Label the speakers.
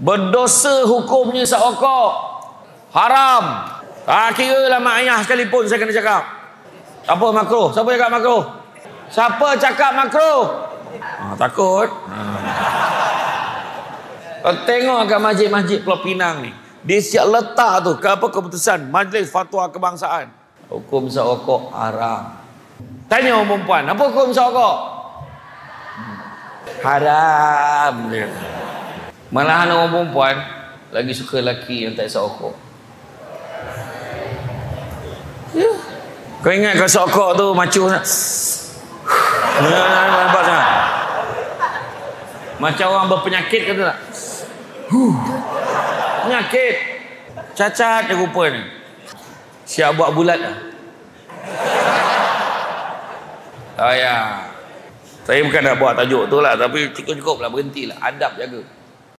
Speaker 1: Berdosa hukumnya seokok. Haram. Kira lah mak ayah sekalipun saya kena cakap. Apa makruh? Siapa cakap makruh? Siapa cakap makruh? Takut. Tengok kat masjid-masjid Pulau Pinang ni. Dia siap letak tu ke apa keputusan Majlis Fatwa Kebangsaan. Hukum seokok haram. Tanya orang perempuan, apa hukum seokok? Haram dia. Malahan orang perempuan lagi suka lelaki yang tak seokok. Ya. Kau ingat kau seokok tu macu nak. Nampak tak? Macam orang berpenyakit kata tak? Penyakit. Cacat dia rupa ni. Siap buat bulat dah. Ya. Saya bukan nak buat tajuk tu lah, tapi cukup-cukup lah, berhentilah. Adab jaga.